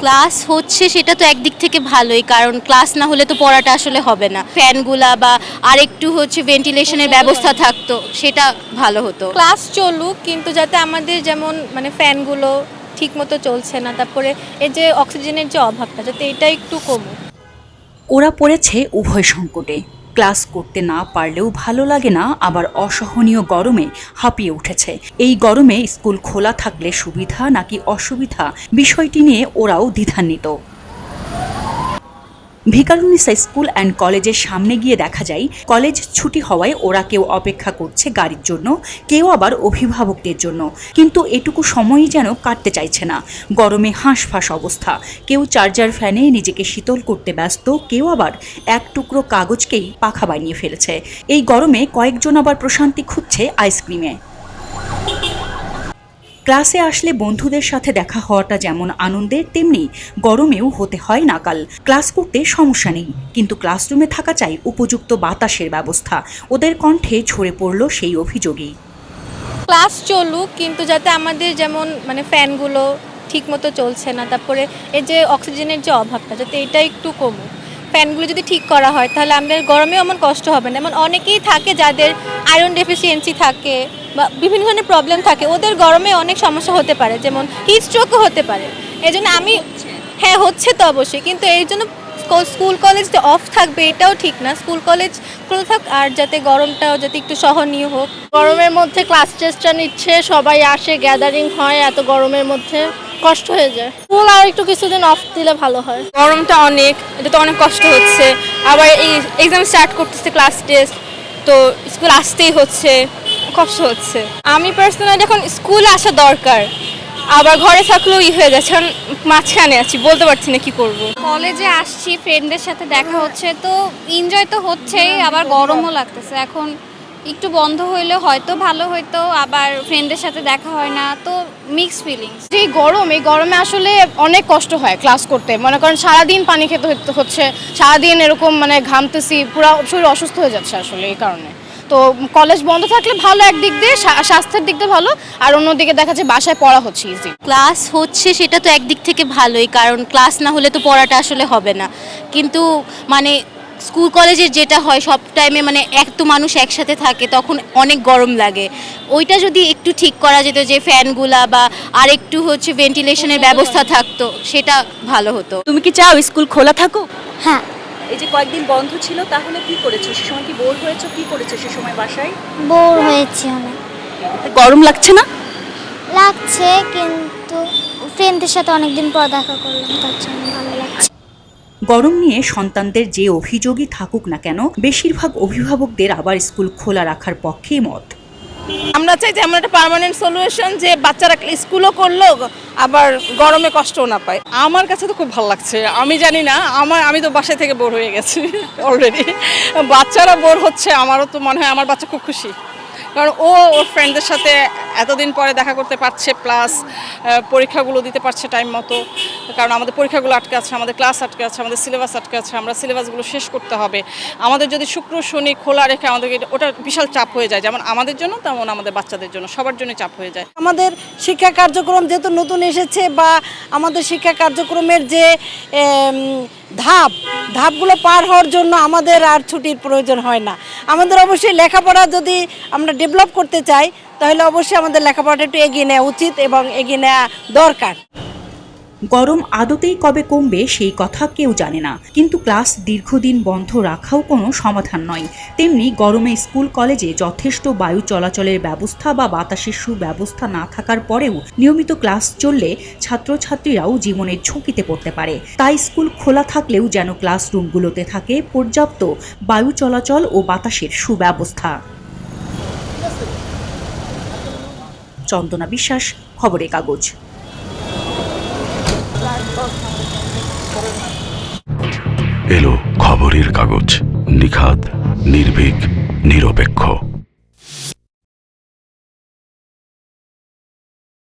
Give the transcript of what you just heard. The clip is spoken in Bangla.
ক্লাস হচ্ছে সেটা তো একদিক থেকে ভালোই, কারণ ক্লাস না হলে তো পড়াটা আসলে হবে না। ফ্যানগুলা বা আরেকটু ভেন্টিলেশনের ব্যবস্থা থাকতো, সেটা ভালো হতো। ক্লাস চলুক, কিন্তু যাতে আমাদের যেমন ফ্যানগুলো ঠিক মতো চলছে না, তারপরে এই যে অক্সিজেনের যে অভাবটা, যাতে এটা একটু কমুক। ওরা পড়েছে উভয় সংকটে। ক্লাস করতে না পারলেও ভালো লাগে না, আবার অসহনীয় গরমে হাঁপিয়ে উঠেছে। এই গরমে স্কুল খোলা থাকলে সুবিধা নাকি অসুবিধা, বিষয়টি নিয়ে ওরাও দ্বিধান্বিত। ভিকারুননিসা স্কুল অ্যান্ড কলেজের সামনে গিয়ে দেখা যায় কলেজ ছুটি হওয়ায় ওরা কেউ অপেক্ষা করছে গাড়ির জন্য, কেউ আবার অভিভাবকদের জন্য। কিন্তু এটুকু সময়ই যেন কাটতে চাইছে না। গরমে হাঁসফাঁস অবস্থা। কেউ চার্জার ফ্যানে নিজেকে শীতল করতে ব্যস্ত, কেউ আবার এক টুকরো কাগজকেই পাখা বানিয়ে ফেলেছে। এই গরমে কয়েকজন আবার প্রশান্তি খুঁজছে আইসক্রিমে। ক্লাসে আসলে বন্ধুদের সাথে দেখা হওয়াটা যেমন আনন্দের, তেমনি গরমেও হতে হয় নাকাল। ক্লাস করতে সমস্যা নেই, কিন্তু ক্লাসরুমে থাকা চাই উপযুক্ত বাতাসের ব্যবস্থা। ওদের কণ্ঠে ঝরে পড়ল সেই অভিযোগই। ক্লাস চলুক, কিন্তু যাতে আমাদের যেমন ফ্যানগুলো ঠিক মতো চলছে না, তারপরে এই যে অক্সিজেনের যে অভাবটা, যাতে এটা একটু কমুক। ফ্যানগুলো যদি ঠিক করা হয় তাহলে আমাদের গরমেও এমন কষ্ট হবে না। এমন অনেকেই থাকে যাদের আয়রন ডেফিসিয়েন্সি থাকে বা বিভিন্ন ধরনের প্রবলেম থাকে, ওদের গরমে অনেক সমস্যা হতে পারে, যেমন হিট স্ট্রোকও হতে পারে। এই জন্য হ্যাঁ হচ্ছে তো অবশ্যই, কিন্তু এই জন্য স্কুল কলেজ যে অফ থাকবে এটাও ঠিক না। স্কুল কলেজ খোলা থাক, আর যাতে গরমটাও যাতে একটু সহনীয় হোক। গরমের মধ্যে ক্লাস টেস্টটা নিচ্ছে, সবাই আসে, গ্যাদারিং হয়, এত গরমের মধ্যে কষ্ট হয়ে যায়। স্কুল আর একটু কিছুদিন অফ দিলে ভালো হয়। গরমটা অনেক, এটা তো অনেক কষ্ট হচ্ছে। আবার এই এক্সাম স্টার্ট করতেছে, ক্লাস টেস্ট, তো স্কুল আসতেই হচ্ছে, কষ্ট হচ্ছে। আমি পার্সোনালি এখন স্কুলে আসা দরকার, আবার ঘরে থাকলেও হয়ে যাচ্ছে। এখন মাঝখানে আছি, বলতে পারছি না কি করব। কলেজে আসছি, ফ্রেন্ডদের সাথে দেখা হচ্ছে, তো এনজয় তো হচ্ছেই, আবার গরমও লাগতেছে। এখন একটু বন্ধ হইলে হয়তো ভালো হইতো, আবার ফ্রেন্ডদের সাথে দেখা হয় না, তো মিক্স ফিলিংস। এই গরমে আসলে অনেক কষ্ট হয় ক্লাস করতে। মনে করেন সারাদিন পানি খেতে হচ্ছে, সারাদিন এরকম ঘামতেছি, পুরো শরীর অসুস্থ হয়ে যাচ্ছে আসলে এই কারণে। তো কলেজ বন্ধ থাকলে ভালো, একদিক দিয়ে স্বাস্থ্যের দিক দিয়ে ভালো, আর অন্যদিকে দেখা যায় বাসায় পড়া হচ্ছে ইজি। ক্লাস হচ্ছে সেটা তো একদিক থেকে ভালোই, কারণ ক্লাস না হলে তো পড়াটা আসলে হবে না। কিন্তু স্কুল কলেজের যেটা হয় সব টাইমে এত মানুষ একসাথে থাকে, তখন অনেক গরম লাগে। ওইটা যদি একটু ঠিক করা যেত, যে ফ্যানগুলা বা আরেকটু ভেন্টিলেশনের ব্যবস্থা থাকতো, সেটা ভালো হতো। তুমি কি চাও স্কুল খোলা থাকুক? হ্যাঁ, এই যে কয়েকদিন বন্ধ ছিল, তাহলে কি করেছো সে সময়? কি বোর হয়েছো? কি করেছো সে সময় বাসায়? বোর হয়েছি অনেক। গরম লাগছে না? লাগছে, কিন্তু ফ্রেন্ডদের সাথে অনেকদিন পর দেখা করলাম, তার জন্য ভালো লাগছে। গরম নিয়ে সন্তানদের যে অভিযোগই থাকুক না কেন, বেশিরভাগ অভিভাবকদের আবার স্কুল খোলা রাখার পক্ষেই মত। আমরা চাই যে এমন একটা পার্মানেন্ট সলিউশন, যে বাচ্চারা স্কুলও করলো আবার গরমে কষ্টও না পায়। আমার কাছে তো খুব ভালো লাগছে। আমি জানি না, আমি তো বাসায় থেকে বোর হয়ে গেছি অলরেডি। বাচ্চারা বোর হচ্ছে, আমারও তো মনে হয় আমার বাচ্চা খুব খুশি, কারণ ওর ফ্রেন্ডদের সাথে এতদিন পরে দেখা করতে পারছে, প্লাস পরীক্ষাগুলো দিতে পারছে টাইম মতো। কারণ আমাদের পরীক্ষাগুলো আটকে আছে, আমাদের ক্লাস আটকে আছে, আমাদের সিলেবাস আটকে আছে, আমরা সিলেবাসগুলো শেষ করতে হবে। আমাদের যদি শুক্র শনি খোলা রেখে আমাদেরকে, ওটা বিশাল চাপ হয়ে যায়, যেমন আমাদের জন্য তেমন আমাদের বাচ্চাদের জন্য, সবার জন্য চাপ হয়ে যায়। আমাদের শিক্ষা কার্যক্রম যেহেতু নতুন এসেছে, বা আমাদের শিক্ষা কার্যক্রমের যে ধাপগুলো পার হওয়ার জন্য আমাদের আর ছুটির প্রয়োজন হয় না। আমাদের অবশ্যই লেখাপড়া যদি আমরা ডেভেলপ করতে চাই, তাহলে অবশ্যই আমাদের লেখাপড়াটা একটু এগিয়ে নেওয়া উচিত এবং এগিয়ে নেওয়া দরকার। গরম আদতেই কবে কমবে সেই কথা কেউ জানে না, কিন্তু ক্লাস দীর্ঘদিন বন্ধ রাখাও কোনো সমাধান নয়। তেমনি গরমে স্কুল কলেজে যথেষ্ট বায়ু চলাচলের ব্যবস্থা বা বাতাসের সুব্যবস্থা না থাকার পরেও নিয়মিত ক্লাস চললে ছাত্রছাত্রীরাও জীবনের ঝুঁকিতে পড়তে পারে। তাই স্কুল খোলা থাকলেও যেন ক্লাসরুমগুলোতে থাকে পর্যাপ্ত বায়ু চলাচল ও বাতাসের সুব্যবস্থা। চন্দনা বিশ্বাস, খবরের কাগজ। এলো খবরের কাগজ, নিখাদ, নির্ভীক, নিরপেক্ষ।